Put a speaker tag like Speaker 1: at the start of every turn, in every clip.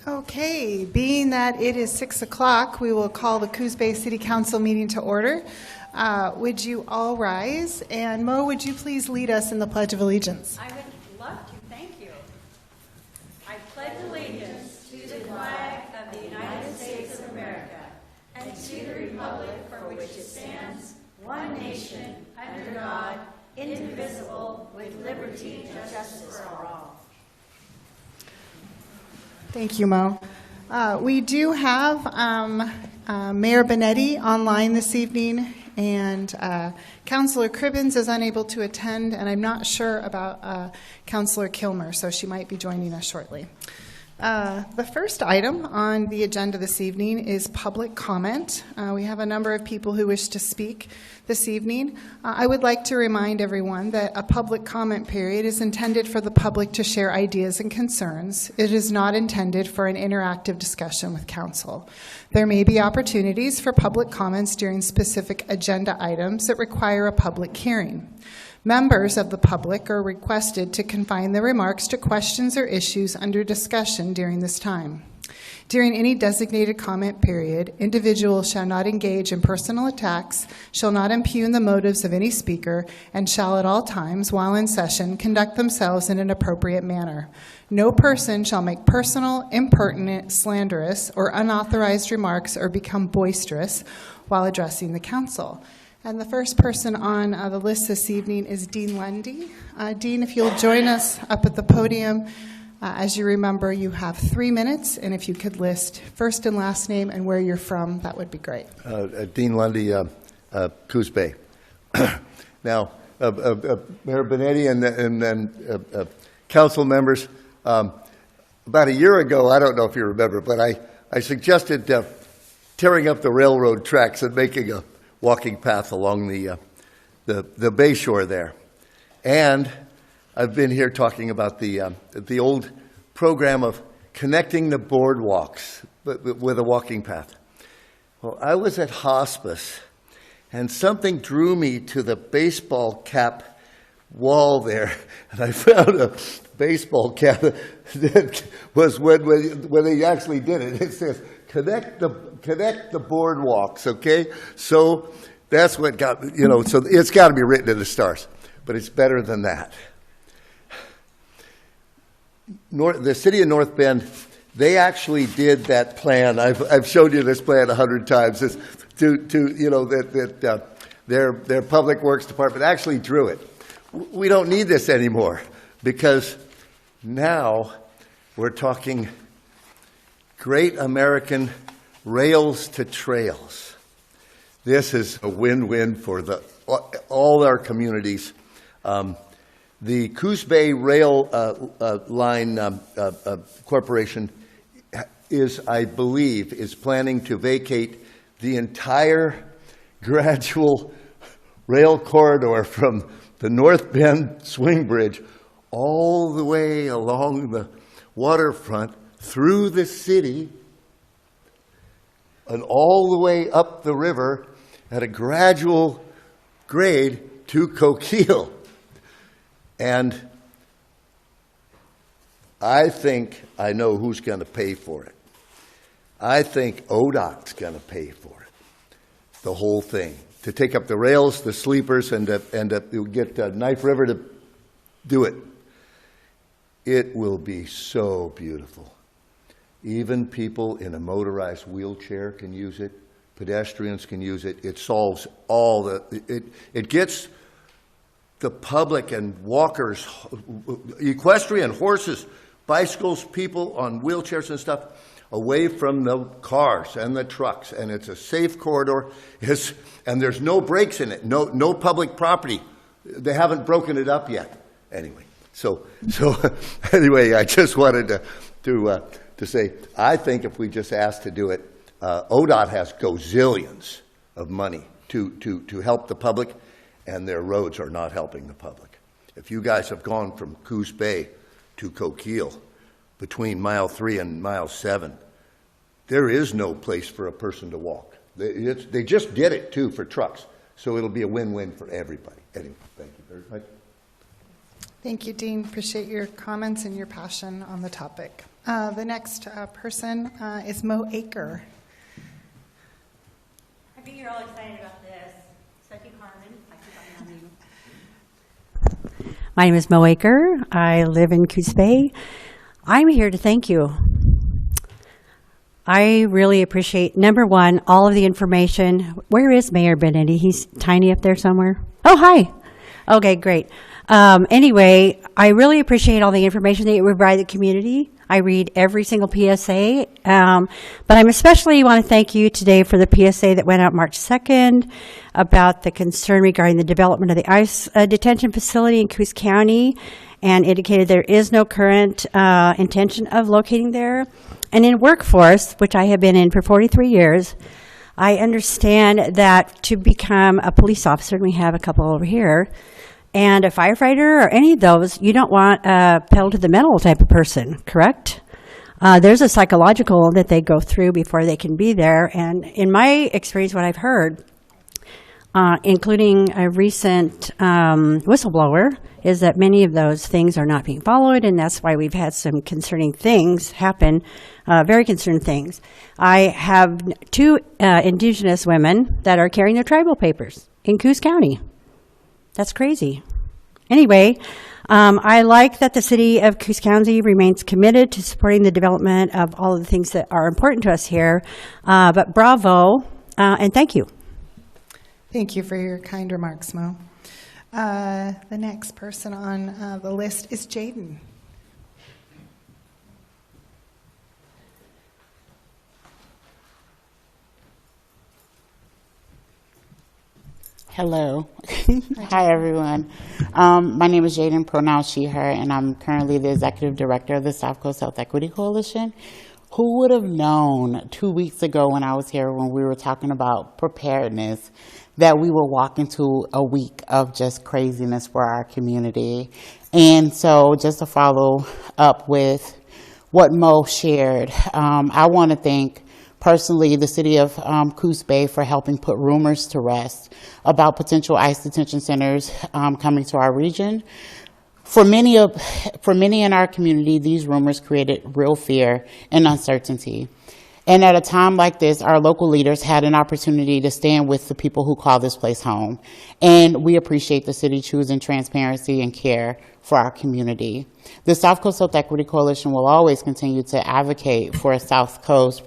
Speaker 1: Okay, being that it is 6 o'clock, we will call the Coos Bay City Council meeting to order. Would you all rise? And Mo, would you please lead us in the Pledge of Allegiance?
Speaker 2: I would love to. Thank you. I pledge allegiance to the flag of the United States of America and to the republic for which it stands, one nation, under God, indivisible, with liberty and justice for all.
Speaker 1: Thank you, Mo. We do have Mayor Benetti online this evening, and Councilor Cribbins is unable to attend, and I'm not sure about Councilor Kilmer, so she might be joining us shortly. The first item on the agenda this evening is public comment. We have a number of people who wish to speak this evening. I would like to remind everyone that a public comment period is intended for the public to share ideas and concerns. It is not intended for an interactive discussion with council. There may be opportunities for public comments during specific agenda items that require a public hearing. Members of the public are requested to confine their remarks to questions or issues under discussion during this time. During any designated comment period, individuals shall not engage in personal attacks, shall not impugn the motives of any speaker, and shall at all times, while in session, conduct themselves in an appropriate manner. No person shall make personal, impertinent, slanderous, or unauthorized remarks or become boisterous while addressing the council. And the first person on the list this evening is Dean Lundy. Dean, if you'll join us up at the podium. As you remember, you have 3 minutes, and if you could list first and last name and where you're from, that would be great.
Speaker 3: Dean Lundy, Coos Bay. Now, Mayor Benetti and council members, about a year ago, I don't know if you remember, but I suggested tearing up the railroad tracks and making a walking path along the bay shore there. And I've been here talking about the old program of connecting the boardwalks with a walking path. Well, I was at hospice, and something drew me to the baseball cap wall there, and I found a baseball cap that was when they actually did it. It says, connect the boardwalks, okay? So that's what got, so it's got to be written in the stars, but it's better than that. The city of North Bend, they actually did that plan. I've showed you this plan 100 times. Their public works department actually drew it. We don't need this anymore because now we're talking Great American Rails to Trails. This is a win-win for all our communities. The Coos Bay Rail Line Corporation I believe, is planning to vacate the entire gradual rail corridor from the North Bend Swing Bridge all the way along the waterfront through the city and all the way up the river at a gradual grade to Coquille. And I think I know who's going to pay for it. I think ODOT's going to pay for it, the whole thing, to take up the rails, the sleepers, and to get Knife River to do it. It will be so beautiful. Even people in a motorized wheelchair can use it. Pedestrians can use it. It solves all it gets the public and walkers, equestrian, horses, bicycles, people on wheelchairs and stuff away from the cars and the trucks. And it's a safe corridor. And there's no breaks in it, no public property. They haven't broken it up yet. Anyway, so anyway, I just wanted to say, I think if we just asked to do it, ODOT has gazillions of money to help the public, and their roads are not helping the public. If you guys have gone from Coos Bay to Coquille, between mile 3 and mile 7, there is no place for a person to walk. They just did it, too, for trucks. So it'll be a win-win for everybody. Anyway, thank you very much.
Speaker 1: Thank you, Dean. Appreciate your comments and your passion on the topic. The next person is Mo Aker.
Speaker 2: I think you're all excited about this. So I think Carmen,
Speaker 4: My name is Mo Aker. I live in Coos Bay. I'm here to thank you. I really appreciate, number one, all of the information. Where is Mayor Benetti? He's tiny up there somewhere. Oh, hi. Okay, great. Anyway, I really appreciate all the information that you provide the community. I read every single PSA, but I especially want to thank you today for the PSA that went out March 2nd about the concern regarding the development of the ICE detention facility in Coos County, and indicated there is no current intention of locating there. And in workforce, which I have been in for 43 years, I understand that to become a police officer, and we have a couple over here, and a firefighter or any of those, you don't want a pedal to the metal type of person, correct? There's a psychological that they go through before they can be there. And in my experience, what I've heard, including a recent whistleblower, is that many of those things are not being followed, and that's why we've had some concerning things happen, very concerning things. I have 2 indigenous women that are carrying their tribal papers in Coos County. That's crazy. Anyway, I like that the city of Coos County remains committed to supporting the development of all of the things that are important to us here. But bravo, and thank you.
Speaker 1: Thank you for your kind remarks, Mo. The next person on the list is Jaden.
Speaker 5: Hello. Hi, everyone. My name is Jaden, pronouns she, her, and I'm currently the executive director of the South Coast Health Equity Coalition. Who would have known 2 weeks ago when I was here when we were talking about preparedness that we were walking into a week of just craziness for our community? And so just to follow up with what Mo shared, I want to thank personally the city of Coos Bay for helping put rumors to rest about potential ICE detention centers coming to our region. For many in our community, these rumors created real fear and uncertainty. And at a time like this, our local leaders had an opportunity to stand with the people who call this place home. And we appreciate the city choosing transparency and care for our community. The South Coast Health Equity Coalition will always continue to advocate for the South Coast.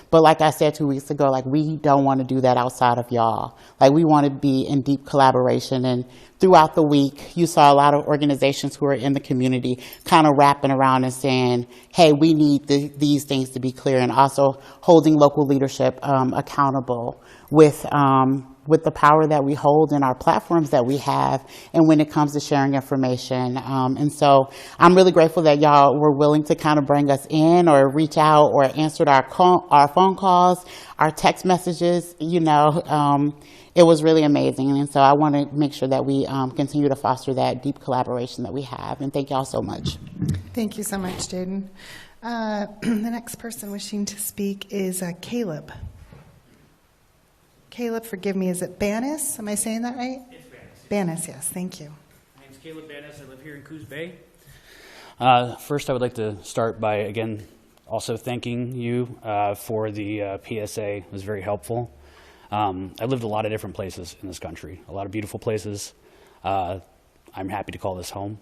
Speaker 5: But like I said 2 weeks ago, like, we don't want to do that outside of y'all. Like, we want to be in deep collaboration. And throughout the week, you saw a lot of organizations who are in the community kind of wrapping around and saying, hey, we need these things to be clear, and also holding local leadership accountable with the power that we hold and our platforms that we have, and when it comes to sharing information. And so I'm really grateful that y'all were willing to kind of bring us in or reach out or answered our phone calls, our text messages. It was really amazing. And so I want to make sure that we continue to foster that deep collaboration that we have. And thank y'all so much.
Speaker 1: Thank you so much, Jaden. The next person wishing to speak is Caleb. Caleb, forgive me, is it Banis? Am I saying that right?
Speaker 6: It's Banis.
Speaker 1: Banis, yes, thank you.
Speaker 6: My name's Caleb Banis. I live here in Coos Bay. First, I would like to start by, again, also thanking you for the PSA. It was very helpful. I lived a lot of different places in this country, a lot of beautiful places. I'm happy to call this home.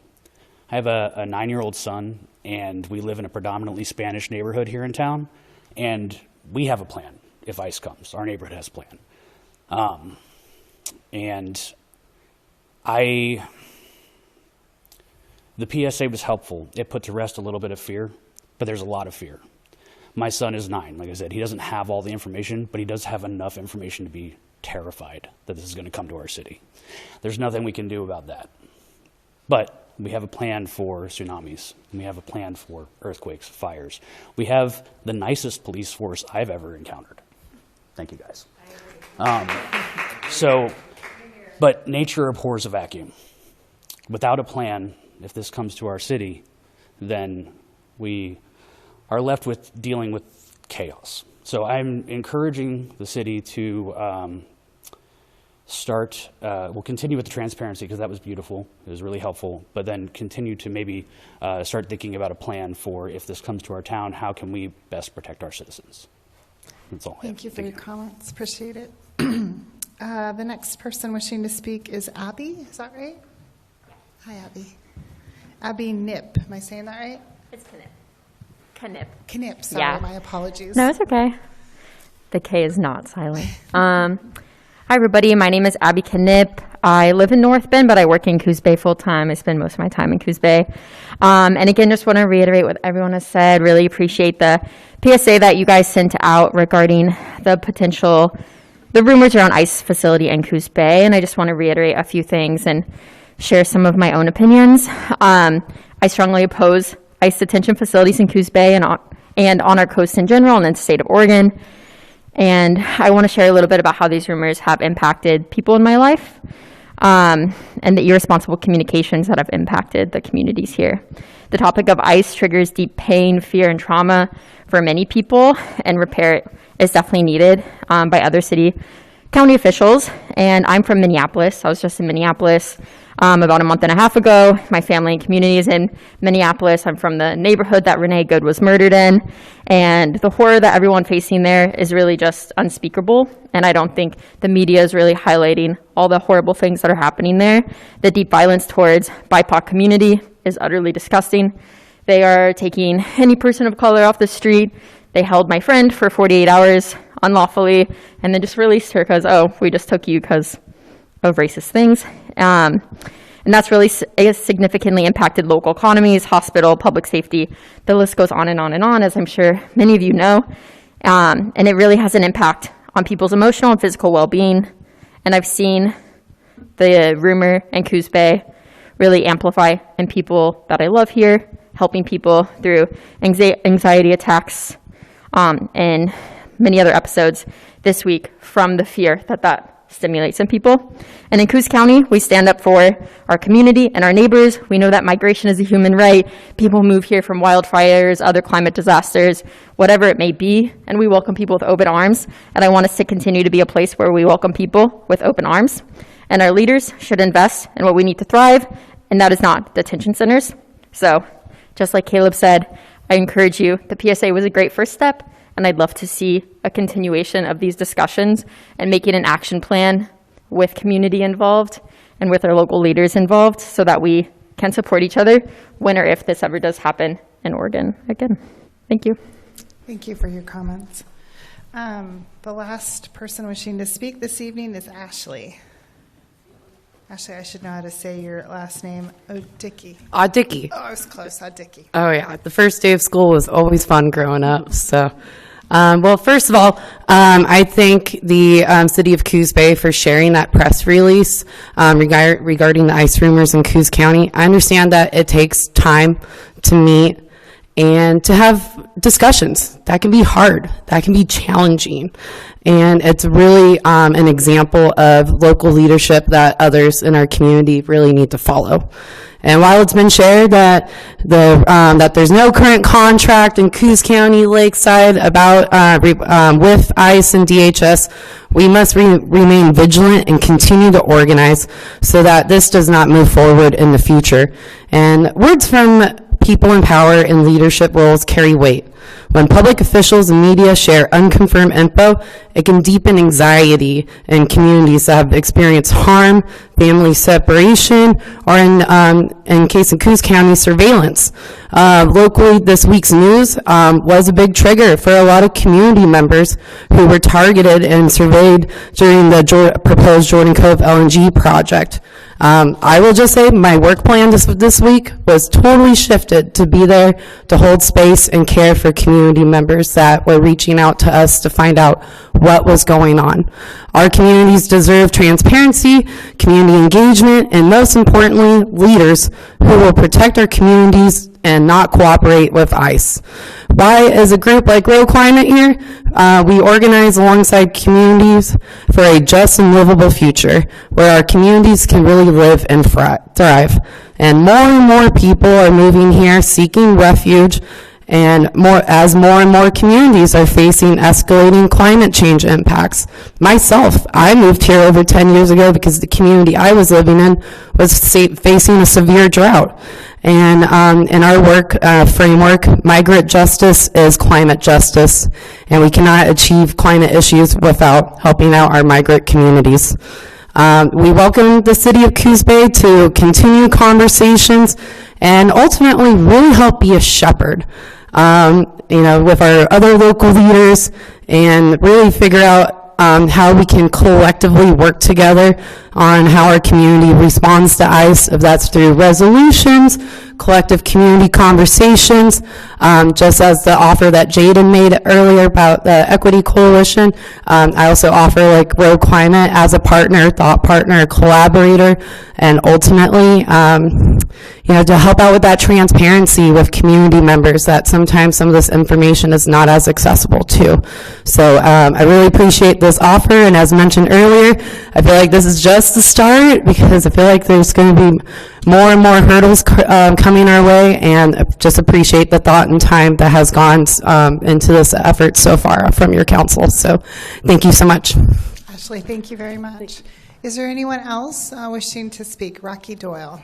Speaker 6: I have a 9-year-old son, and we live in a predominantly Spanish neighborhood here in town, and we have a plan if ICE comes. Our neighborhood has a plan. The PSA was helpful. It put to rest a little bit of fear, but there's a lot of fear. My son is 9, like I said. He doesn't have all the information, but he does have enough information to be terrified that this is going to come to our city. There's nothing we can do about that. But we have a plan for tsunamis. We have a plan for earthquakes, fires. We have the nicest police force I've ever encountered. Thank you, guys. But nature abhors a vacuum. Without a plan, if this comes to our city, then we are left with dealing with chaos. So I'm encouraging the city to we'll continue with the transparency because that was beautiful. It was really helpful, but then continue to maybe start thinking about a plan for if this comes to our town, how can we best protect our citizens? That's all.
Speaker 1: Thank you for your comments. Appreciate it. The next person wishing to speak is Abby. Is that right? Hi, Abby. Abby Nip. Am I saying that right?
Speaker 7: It's Knip.
Speaker 1: Knip. Sorry,
Speaker 7: Yeah.
Speaker 1: my apologies.
Speaker 7: No, it's okay. The K is not silent. Hi, everybody. My name is Abby Knip. I live in North Bend, but I work in Coos Bay full time. I spend most of my time in Coos Bay. And again, just want to reiterate what everyone has said. Really appreciate the PSA that you guys sent out regarding the rumors around ICE facility in Coos Bay. And I just want to reiterate a few things and share some of my own opinions. I strongly oppose ICE detention facilities in Coos Bay and on our coast in general and in the state of Oregon. And I want to share a little bit about how these rumors have impacted people in my life and the irresponsible communications that have impacted the communities here. The topic of ICE triggers deep pain, fear, and trauma for many people, and repair is definitely needed by other county officials. And I'm from Minneapolis. I was just in Minneapolis about a month and a half ago. My family and community is in Minneapolis. I'm from the neighborhood that Renee Good was murdered in. And the horror that everyone facing there is really just unspeakable. And I don't think the media is really highlighting all the horrible things that are happening there. The deep violence towards BIPOC community is utterly disgusting. They are taking any person of color off the street. They held my friend for 48 hours unlawfully and then just released her because, oh, we just took you because of racist things. And that's really significantly impacted local economies, hospital, public safety. The list goes on and on and on, as I'm sure many of you know. And it really has an impact on people's emotional and physical well-being. And I've seen the rumor in Coos Bay really amplify in people that I love here, helping people through anxiety attacks and many other episodes this week from the fear that stimulates in people. And in Coos County, we stand up for our community and our neighbors. We know that migration is a human right. People move here from wildfires, other climate disasters, whatever it may be, and we welcome people with open arms. And I want us to continue to be a place where we welcome people with open arms. And our leaders should invest in what we need to thrive, and that is not detention centers. So, just like Caleb said, I encourage you. The PSA was a great first step, and I'd love to see a continuation of these discussions and making an action plan with community involved and with our local leaders involved so that we can support each other when or if this ever does happen in Oregon again. Thank you.
Speaker 1: Thank you for your comments. The last person wishing to speak this evening is Ashley. Ashley, I should know how to say your last name. Odicki.
Speaker 8: Odicki.
Speaker 1: Oh, I was close. Odicki.
Speaker 8: Oh, yeah. The first day of school was always fun growing up. So, well, first of all, I thank the city of Coos Bay for sharing that press release regarding the ICE rumors in Coos County. I understand that it takes time to meet and to have discussions. That can be hard. That can be challenging. And it's really an example of local leadership that others in our community really need to follow. And while it's been shared that that there's no current contract in Coos County Lakeside about with ICE and DHS, we must remain vigilant and continue to organize so that this does not move forward in the future. And words from people in power and leadership roles carry weight. When public officials and media share unconfirmed info, it can deepen anxiety in communities that have experienced harm, family separation, or in case of Coos County, surveillance. Locally, this week's news was a big trigger for a lot of community members who were targeted and surveyed during the proposed Jordan Cove LNG project. I will just say my work plan this week was totally shifted to be there to hold space and care for community members that were reaching out to us to find out what was going on. Our communities deserve transparency, community engagement, and most importantly, leaders who will protect our communities and not cooperate with ICE. Why, as a group like Grow Climate here, we organize alongside communities for a just and livable future where our communities can really live and thrive. And more people are moving here seeking refuge And as more and more communities are facing escalating climate change impacts. Myself, I moved here over 10 years ago because the community I was living in was facing a severe drought. And in our work framework, migrant justice is climate justice, and we cannot achieve climate issues without helping out our migrant communities. We welcome the City of Coos Bay to continue conversations and ultimately really help be a shepherd, with our other local leaders, and really figure out how we can collectively work together on how our community responds to ICE, if that's through resolutions, collective community conversations, just as the offer that Jaden made earlier about the Equity Coalition. I also offer like Road Climate as a partner, thought partner, collaborator, and ultimately, to help out with that transparency with community members that sometimes some of this information is not as accessible to. So I really appreciate this offer, and as mentioned earlier, I feel like this is just the start, because I feel like there's going to be more and more hurdles coming our way, and I just appreciate the thought and time that has gone into this effort so far from your council. So thank you so much.
Speaker 1: Ashley, thank you very much. Is there anyone else wishing to speak? Rocky Doyle.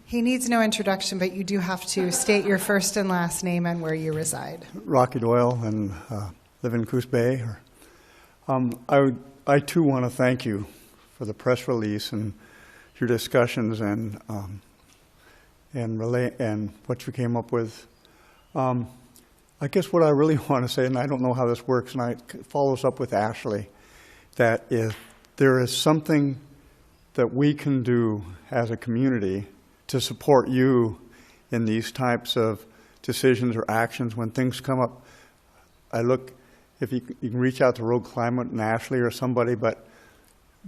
Speaker 1: He needs no introduction, but you do have to state your first and last name and where you reside.
Speaker 9: Rocky Doyle, and live in Coos Bay. I too want to thank you for the press release and your discussions and what you came up with. I guess what I really want to say, and I don't know how this works, and it follows up with Ashley, that if there is something that we can do as a community to support you in these types of decisions or actions when things come up, if you can reach out to Road Climate and Ashley or somebody, but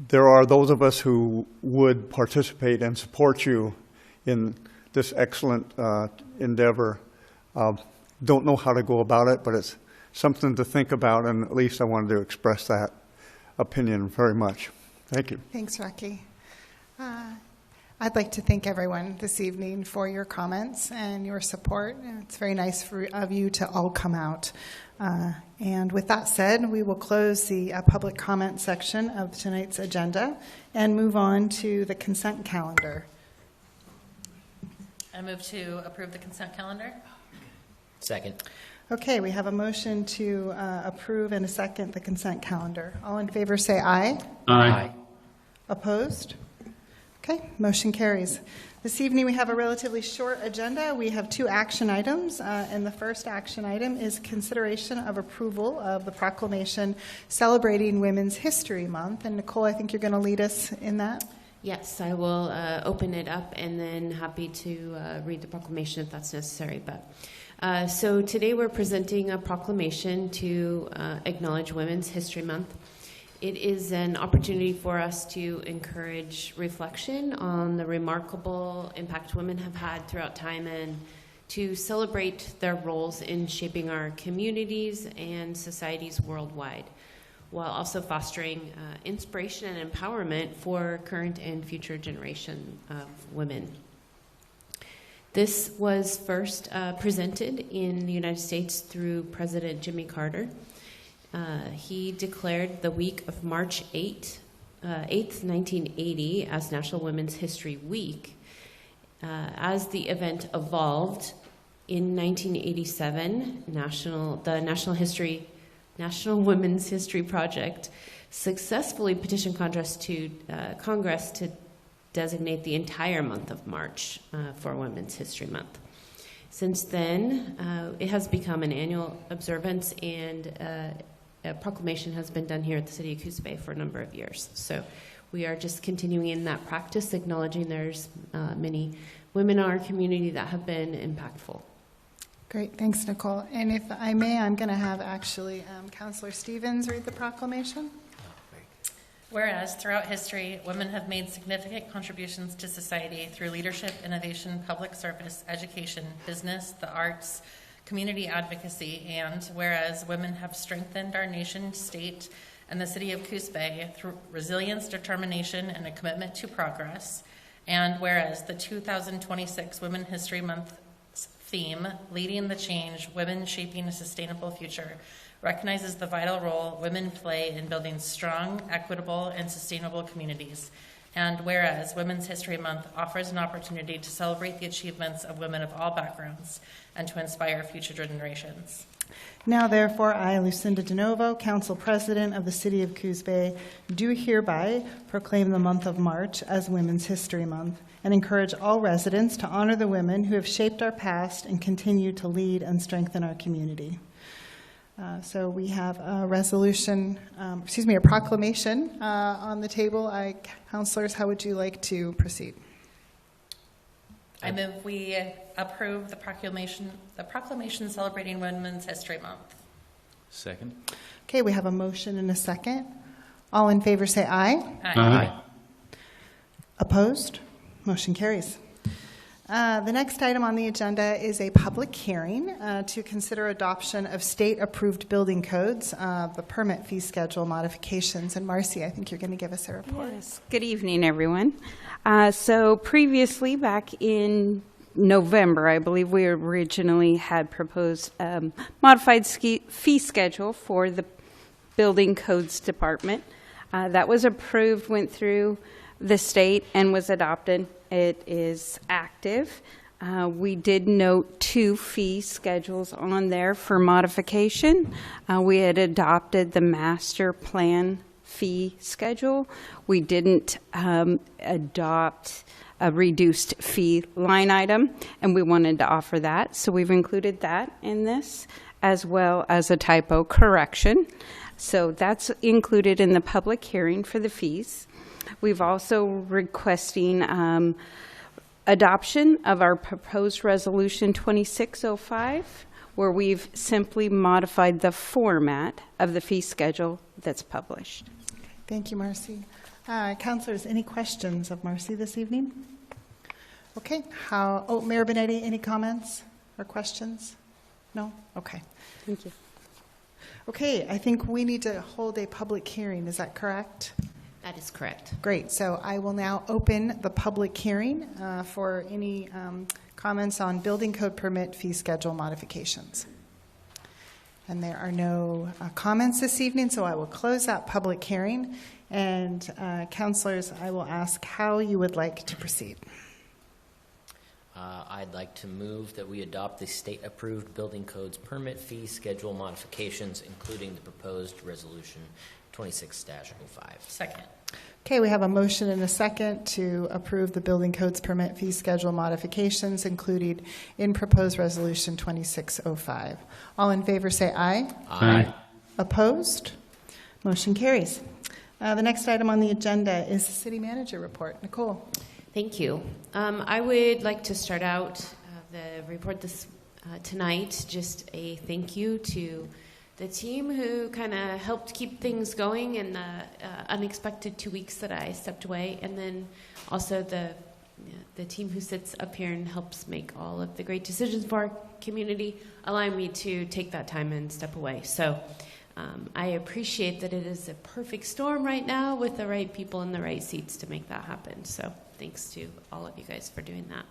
Speaker 9: there are those of us who would participate and support you in this excellent endeavor. Don't know how to go about it, but it's something to think about, and at least I wanted to express that opinion very much. Thank you.
Speaker 1: Thanks, Rocky. I'd like to thank everyone this evening for your comments and your support. It's very nice of you to all come out. And with that said, we will close the public comment section of tonight's agenda and move on to the consent calendar.
Speaker 10: I move to approve the consent calendar.
Speaker 11: Second.
Speaker 1: Okay, we have a motion to approve and a second the consent calendar. All in favor say aye.
Speaker 11: Aye.
Speaker 1: Opposed? Okay, motion carries. This evening we have a relatively short agenda. We have 2 action items, and the first action item is consideration of approval of the proclamation celebrating Women's History Month. And Nicole, I think you're going to lead us in that.
Speaker 12: Yes, I will open it up and then happy to read the proclamation if that's necessary. So today we're presenting a proclamation to acknowledge Women's History Month. It is an opportunity for us to encourage reflection on the remarkable impact women have had throughout time and to celebrate their roles in shaping our communities and societies worldwide, while also fostering inspiration and empowerment for current and future generation of women. This was first presented in the United States through President Jimmy Carter. He declared the week of March 8th, 1980 as National Women's History Week. As the event evolved, in 1987, the National Women's History Project successfully petitioned Congress to designate the entire month of March for Women's History Month. Since then, it has become an annual observance, and a proclamation has been done here at the City of Coos Bay for a number of years. So we are just continuing in that practice, acknowledging there's many women in our community that have been impactful.
Speaker 1: Great, thanks, Nicole. And if I may, I'm going to have actually Councillor Stevens read the proclamation.
Speaker 10: Whereas throughout history, women have made significant contributions to society through leadership, innovation, public service, education, business, the arts, community advocacy, and whereas women have strengthened our nation, state, and the City of Coos Bay through resilience, determination, and a commitment to progress, And whereas the 2026 Women History Month theme, Leading the Change, Women Shaping a Sustainable Future, recognizes the vital role women play in building strong, equitable, and sustainable communities. And whereas Women's History Month offers an opportunity to celebrate the achievements of women of all backgrounds and to inspire future generations.
Speaker 1: Now, therefore, I, Lucinda DeNovo, Council President of the City of Coos Bay, do hereby proclaim the month of March as Women's History Month and encourage all residents to honor the women who have shaped our past and continue to lead and strengthen our community. So we have a resolution, a proclamation on the table. Councilors, how would you like to proceed?
Speaker 10: I move we approve the proclamation celebrating Women's History Month.
Speaker 11: Second.
Speaker 1: Okay, we have a motion and a second. All in favor say aye.
Speaker 10: Aye.
Speaker 1: Opposed? Motion carries. The next item on the agenda is a public hearing to consider adoption of state-approved building codes, the permit fee schedule modifications. And Marcy, I think you're going to give us a report.
Speaker 13: Yes. Good evening, everyone. So previously, back in November, I believe we originally had proposed modified fee schedule for the Building Codes Department. That was approved, went through the state, and was adopted. It is active. We did note 2 fee schedules on there for modification. We had adopted the master plan fee schedule. We didn't adopt a reduced fee line item, and we wanted to offer that. So we've included that in this, as well as a typo correction. So that's included in the public hearing for the fees. We've also requesting adoption of our proposed resolution 2605, where we've simply modified the format of the fee schedule that's published.
Speaker 1: Thank you, Marcy. Councilors, any questions of Marcy this evening? Okay. Mayor Benetti, any comments or questions? No? Okay.
Speaker 13: Thank you.
Speaker 1: Okay, I think we need to hold a public hearing. Is that correct?
Speaker 12: That is correct.
Speaker 1: Great. So I will now open the public hearing for any comments on building code permit fee schedule modifications. And there are no comments this evening, so I will close that public hearing. And councilors, I will ask how you would like to proceed.
Speaker 11: I'd like to move that we adopt the state-approved building codes permit fee schedule modifications, including the proposed resolution 26-05.
Speaker 10: Second.
Speaker 1: Okay, we have a motion and a second to approve the building codes permit fee schedule modifications included in proposed resolution 2605. All in favor say aye.
Speaker 11: Aye.
Speaker 1: Opposed? Motion carries. The next item on the agenda is the city manager report. Nicole.
Speaker 12: Thank you. I would like to start out the report tonight, just a thank you to the team who kind of helped keep things going in the unexpected 2 weeks that I stepped away, and then also the team who sits up here and helps make all of the great decisions for our community, allowing me to take that time and step away. So I appreciate that it is a perfect storm right now with the right people in the right seats to make that happen. So thanks to all of you guys for doing that.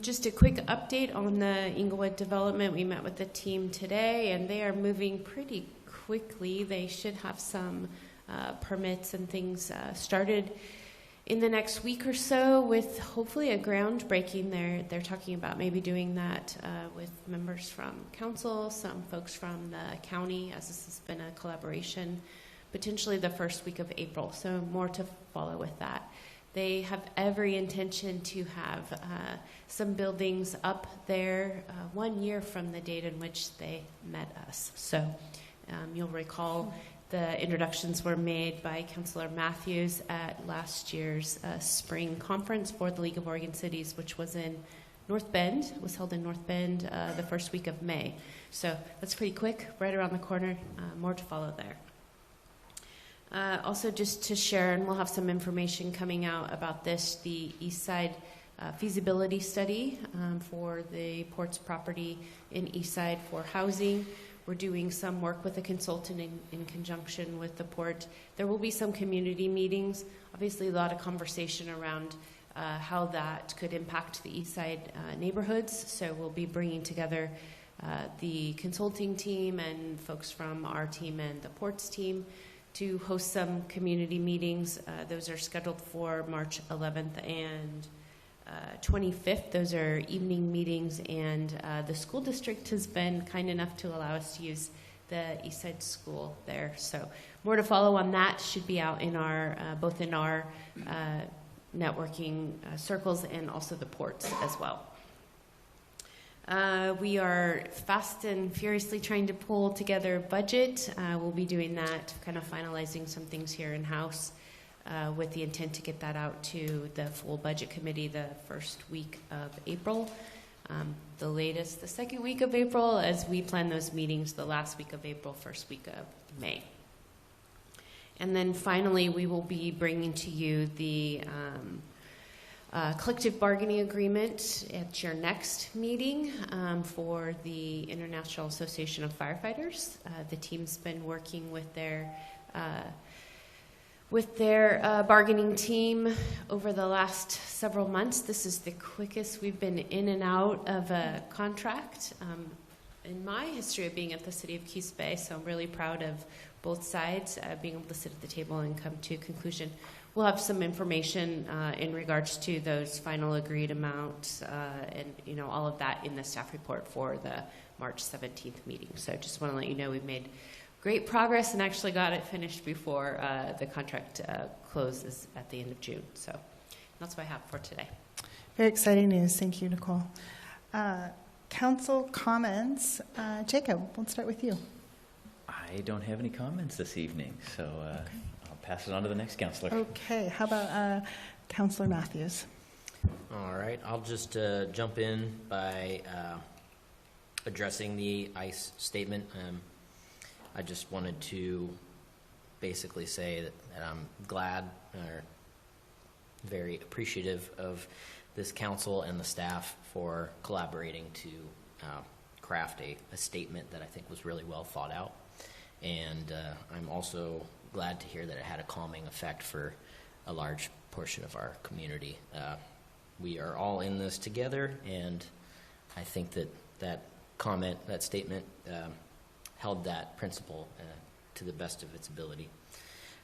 Speaker 12: Just a quick update on the Inglewood development. We met with the team today, and they are moving pretty quickly. They should have some permits and things started in the next week or so, with hopefully a groundbreaking. They're talking about maybe doing that with members from council, some folks from the county, as this has been a collaboration, potentially the first week of April. So more to follow with that. They have every intention to have some buildings up there 1 year from the date in which they met us. So you'll recall the introductions were made by Councilor Matthews at last year's spring conference for the League of Oregon Cities, which was in North Bend. It was held in North Bend the first week of May. So that's pretty quick, right around the corner. More to follow there. Also, just to share, and we'll have some information coming out about this, the East Side feasibility study for the Ports property in East Side for housing. We're doing some work with a consultant in conjunction with the port. There will be some community meetings, obviously a lot of conversation around how that could impact the East Side neighborhoods. So we'll be bringing together the consulting team and folks from our team and the ports team to host some community meetings. Those are scheduled for March 11th and 25th. Those are evening meetings, and the school district has been kind enough to allow us to use the East Side School there. So more to follow on that should be out in our both in our networking circles and also the ports as well. We are fast and furiously trying to pull together a budget. We'll be doing that, kind of finalizing some things here in-house with the intent to get that out to the full budget committee the first week of April. The latest, the second week of April, as we plan those meetings, the last week of April, first week of May. And then finally, we will be bringing to you the collective bargaining agreement at your next meeting for the International Association of Firefighters. The team's been working with their bargaining team over the last several months. This is the quickest we've been in and out of a contract in my history of being at the City of Coos Bay, so I'm really proud of both sides being able to sit at the table and come to a conclusion. We'll have some information in regards to those final agreed amounts and all of that in the staff report for the March 17th meeting. So just want to let you know we've made great progress and actually got it finished before the contract closes at the end of June. So that's what I have for today.
Speaker 1: Very exciting news. Thank you, Nicole. Council comments. Jacob, let's start with you.
Speaker 14: I don't have any comments this evening, so I'll pass it on to the next counselor.
Speaker 1: Okay. How about Councilor Matthews?
Speaker 11: All right. I'll just jump in by addressing the ICE statement. I just wanted to basically say that I'm glad or very appreciative of this council and the staff for collaborating to craft a statement that I think was really well thought out. And I'm also glad to hear that it had a calming effect for a large portion of our community. We are all in this together, and I think that statement held that principle to the best of its ability.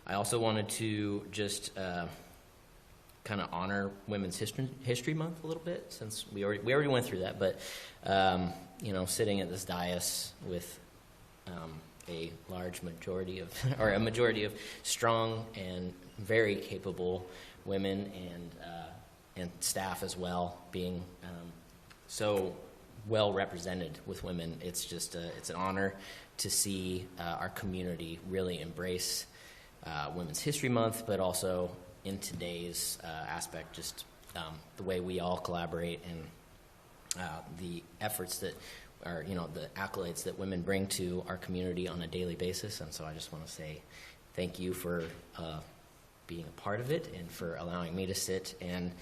Speaker 11: I also wanted to just kind of honor Women's History Month a little bit, since we already went through that. But sitting at this dais with a large majority of, or a majority of strong and very capable women and staff as well, being so well represented with women, it's just it's an honor to see our community really embrace Women's History Month, but also in today's aspect, just the way we all collaborate and the efforts that are, the accolades that women bring to our community on a daily basis. And so I just want to say thank you for being a part of it and for allowing me to sit and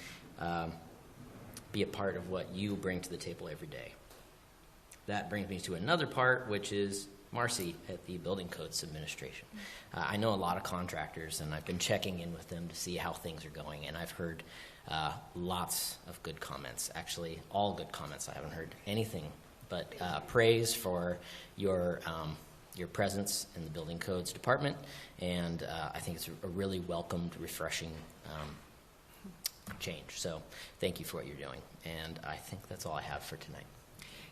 Speaker 11: be a part of what you bring to the table every day. That brings me to another part, which is Marcy at the Building Codes Administration. I know a lot of contractors, and I've been checking in with them to see how things are going, and I've heard lots of good comments, actually all good comments. I haven't heard anything but praise for your presence in the Building Codes Department, and I think it's a really welcomed, refreshing change. So thank you for what you're doing, and I think that's all I have for tonight.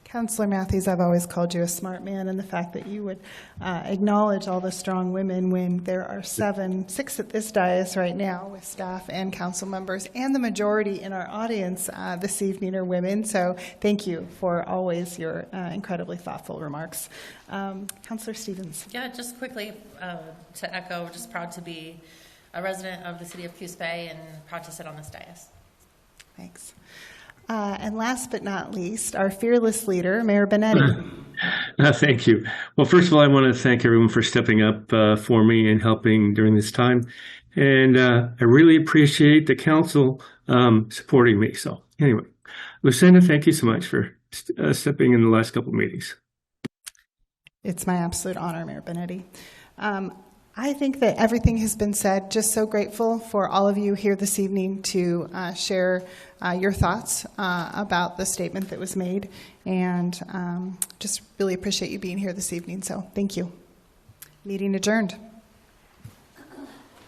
Speaker 1: Councilor Matthews, I've always called you a smart man, and the fact that you would acknowledge all the strong women when there are 6 at this dais right now with staff and council members, and the majority in our audience this evening are women. So thank you for always your incredibly thoughtful remarks. Councilor Stevens.
Speaker 10: Yeah, just quickly to echo, just proud to be a resident of the City of Coos Bay and proud to sit on this dais.
Speaker 1: Thanks. And last but not least, our fearless leader, Mayor Benetti.
Speaker 15: Thank you. Well, first of all, I want to thank everyone for stepping up for me and helping during this time. And I really appreciate the council supporting me. So anyway, Lucinda, thank you so much for stepping in the last couple of meetings.
Speaker 1: It's my absolute honor, Mayor Benetti. I think that everything has been said. Just so grateful for all of you here this evening to share your thoughts about the statement that was made, and just really appreciate you being here this evening. So thank you. Meeting adjourned.